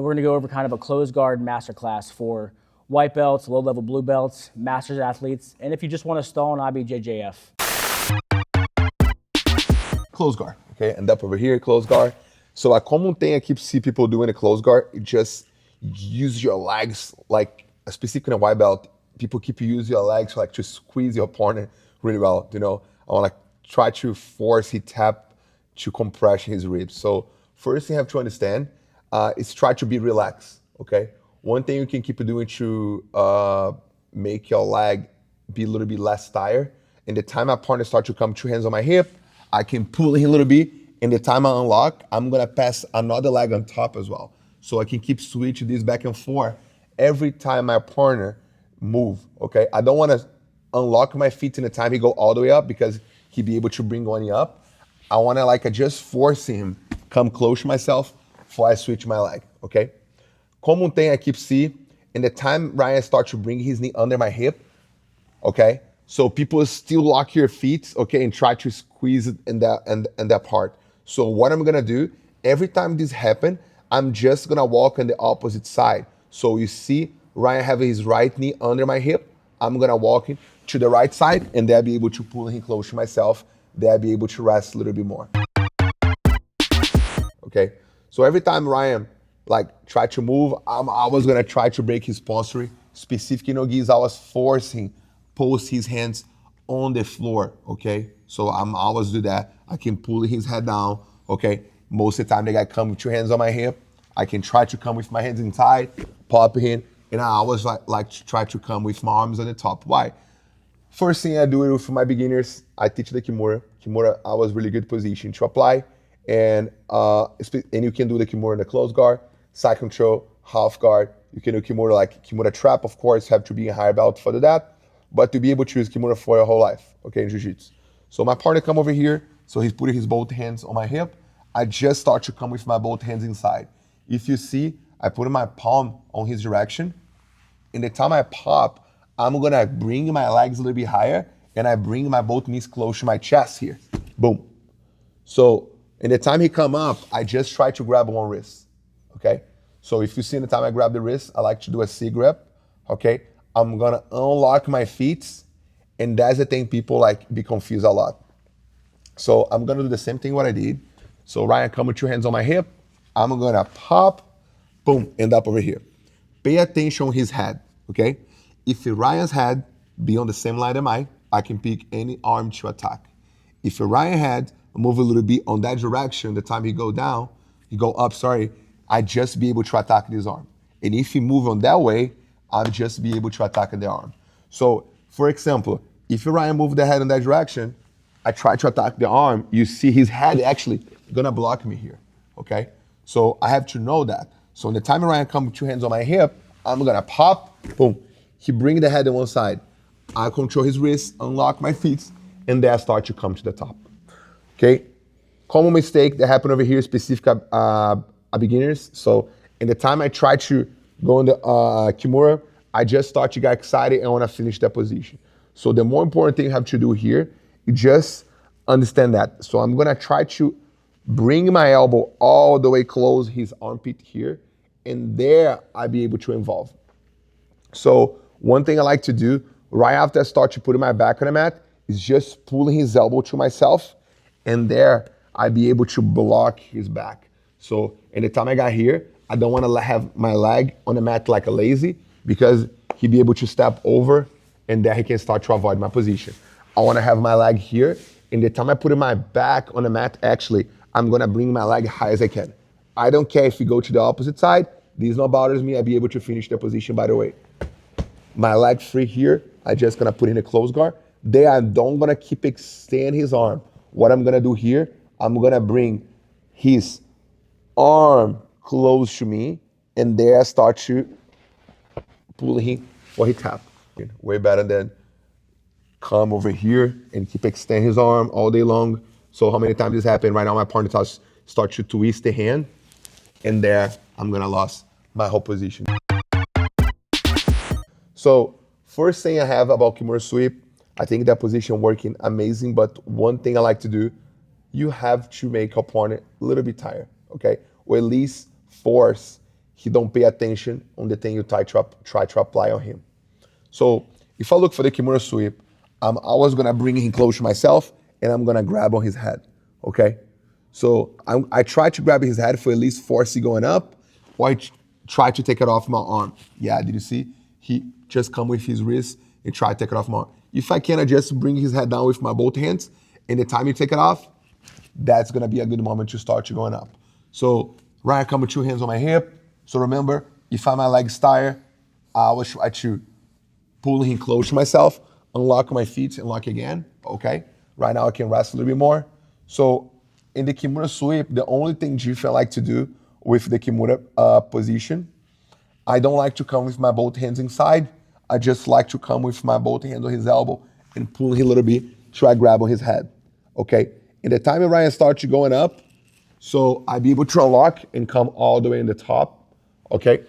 We're gonna go over kind of a closed guard masterclass for white belts, low-level blue belts, masters athletes, and if you just want to stall an IBJJF. Close guard, okay? End up over here, close guard. So a common thing I keep see people doing in a close guard, you just use your legs, like specifically in a white belt, people keep using your legs like to squeeze your opponent really well, you know? I wanna try to force his tap to compress his ribs. So first thing you have to understand is try to be relaxed, okay? One thing you can keep doing to make your leg be a little bit less tired, and the time my partner starts to come 2 hands on my hip, I can pull him a little bit, and the time I unlock, I'm gonna pass another leg on top as well. So I can keep switching this back and forth every time my partner move, okay? I don't wanna unlock my feet in the time he go all the way up because he'd be able to bring one up. I wanna just force him come close to myself before I switch my leg, okay? Common thing I keep see, in the time Ryan starts to bring his knee under my hip, okay? So people still lock your feet, okay, and try to squeeze it in that part. So what I'm gonna do, every time this happen, I'm just gonna walk on the opposite side. So you see Ryan having his right knee under my hip, I'm gonna walk in to the right side, and then I'll be able to pull him close to myself, then I'll be able to rest a little bit more. Okay, so every time Ryan try to move, I'm always gonna try to break his posture. Specifically, no gis, I was forcing post his hands on the floor, okay? So I'm always do that. I can pull his head down, okay? Most of the time, the guy come with 2 hands on my hip. I can try to come with my hands inside, pop him, and I always like to try to come with my arms on the top. Why? First thing I do it with my beginners, I teach the Kimura. Kimura, I was really good position to apply, and you can do the Kimura in the close guard, side control, half guard. You can do Kimura like Kimura trap, of course, have to be a higher belt for that. But to be able to use Kimura for your whole life, okay, in Jiu-Jitsu. So my partner come over here, so he's putting his both hands on my hip. I just start to come with my both hands inside. If you see, I put my palm on his direction. In the time I pop, I'm gonna bring my legs a little bit higher, and I bring my both knees close to my chest here. Boom. So in the time he come up, I just try to grab one wrist, okay? So if you see in the time I grab the wrist, I like to do a C grip, okay? I'm gonna unlock my feet, and that's the thing people be confused a lot. So I'm gonna do the same thing what I did. So Ryan, come with 2 hands on my hip. I'm gonna pop, boom, end up over here. Pay attention on his head, okay? If Ryan's head be on the same line as I can pick any arm to attack. If Ryan's head move a little bit on that direction, the time he go up, I just be able to attack this arm. And if he move on that way, I'll just be able to attack the arm. So, for example, if Ryan move the head in that direction, I try to attack the arm, you see his head actually gonna block me here, okay? So I have to know that. So in the time Ryan come with 2 hands on my hip, I'm gonna pop, boom. He bring the head on one side. I control his wrist, unlock my feet, and then I start to come to the top, okay? Common mistake that happen over here, specific beginners. So in the time I try to go in the Kimura, I just start to get excited and want to finish that position. So the more important thing you have to do here is just understand that. So I'm going to try to bring my elbow all the way close his armpit here, and there I'll be able to involve. So one thing I like to do right after I start to put my back on the mat is just pulling his elbow to myself, and there I'll be able to block his back. So in the time I got here, I don't want to have my leg on the mat like a lazy, because he'd be able to step over, and then he can start to avoid my position. I want to have my leg here, and the time I put my back on the mat, actually, I'm going to bring my leg high as I can. I don't care if you go to the opposite side. This not bothers me. I'll be able to finish the position by the way. My leg free here, I just going to put in a close guard. There I don't going to keep extend his arm. What I'm going to do here, I'm going to bring his arm close to me, and there I start to pull him for his tap. Way better than come over here and keep extend his arm all day long. So how many times this happened? Right now my partner start to twist the hand, and there I'm gonna lose my whole position. So first thing I have about Kimura Sweep, I think that position working amazing, but one thing I like to do, you have to make your opponent a little bit tired, okay? Or at least force he don't pay attention on the thing you try to apply on him. So if I look for the Kimura Sweep, I'm always gonna bring him close to myself and I'm gonna grab on his head, okay? So I try to grab his head for at least force it going up, or I try to take it off my arm. Yeah, did you see? He just come with his wrist and try to take it off my arm. If I can, I just bring his head down with my both hands, and the time you take it off, that's gonna be a good moment to start you going up. So right, I come with 2 hands on my hip. So remember, if I'm my legs tired, I will try to pull him close to myself, unlock my feet, and lock again, okay? Right now I can rest a little bit more. So in the Kimura Sweep, the only thing different I like to do with the Kimura position, I don't like to come with my both hands inside. I just like to come with my both hands on his elbow and pull him a little bit, try grab on his head, okay? In the time Ryan starts going up, so I be able to unlock and come all the way in the top, okay?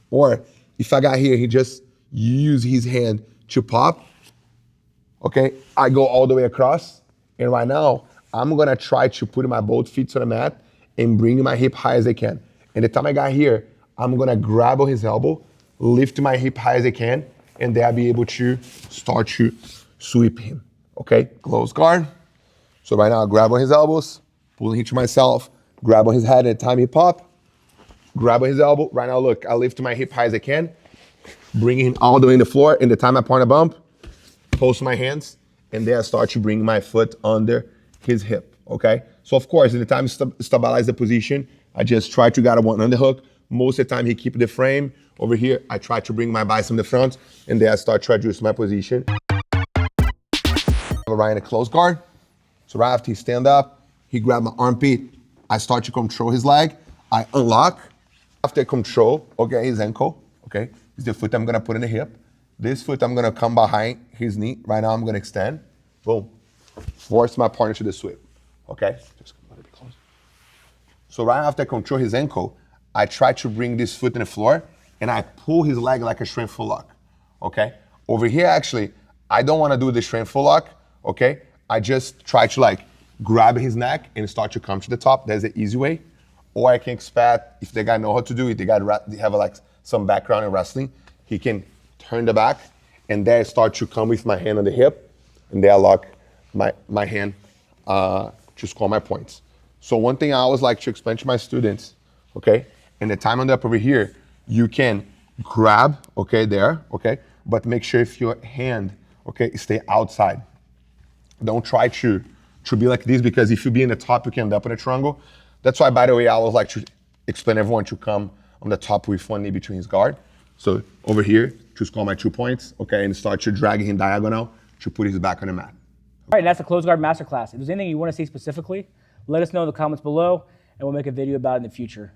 Or if I got here, he just use his hand to pop, okay? I go all the way across, and right now, I'm gonna try to put my both feet to the mat and bring my hip high as I can. And the time I got here, I'm gonna grab on his elbow, lift my hip high as I can, and then I'll be able to start to sweep him, okay? Close guard. So right now, I grab on his elbows, pulling him to myself, grab on his head, and the time he pop, grab on his elbow. Right now, look, I lift my hip high as I can, bringing him all the way in the floor. In the time I point a bump, post my hands, and then I start to bring my foot under his hip, okay? So of course, in the time stabilize the position, I just try to get a one underhook. Most of the time he keep the frame. Over here, I try to bring my bicep in the front, and then I start to adjust my position. Right in a close guard. So right after he stand up, he grab my armpit, I start to control his leg, I unlock. After control, okay, his ankle, okay? Is the foot I'm gonna put in the hip. This foot I'm gonna come behind his knee. Right now I'm gonna extend, boom. Force my partner to the sweep, okay? Just come a little bit closer. So right after I control his ankle, I try to bring this foot in the floor and I pull his leg like a strength full lock, okay? Over here, actually, I don't wanna do the strength full lock, okay? I just try to like grab his neck and start to come to the top. That's the easy way. Or I can expect, if the guy know how to do it, the guy have like some background in wrestling, he can turn the back and then start to come with my hand on the hip and then I lock my hand to score my points. So one thing I always like to explain to my students, okay, in the time on up over here, you can grab, okay, there, okay, but make sure if your hand, okay, stay outside. Don't try to be like this because if you be in the top, you can end up in a triangle. That's why, by the way, I always like to explain everyone to come on the top with one knee between his guard. So over here, to score my 2 points, okay, and start to drag him diagonal to put his back on the mat. All right, and that's the close guard masterclass. If there's anything you want to see specifically, let us know in the comments below, and we'll make a video about it in the future.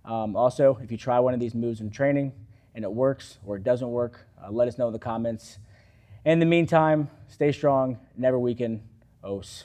Also, if you try one of these moves in training and it works or it doesn't work, let us know in the comments. In the meantime, stay strong, never weaken, os.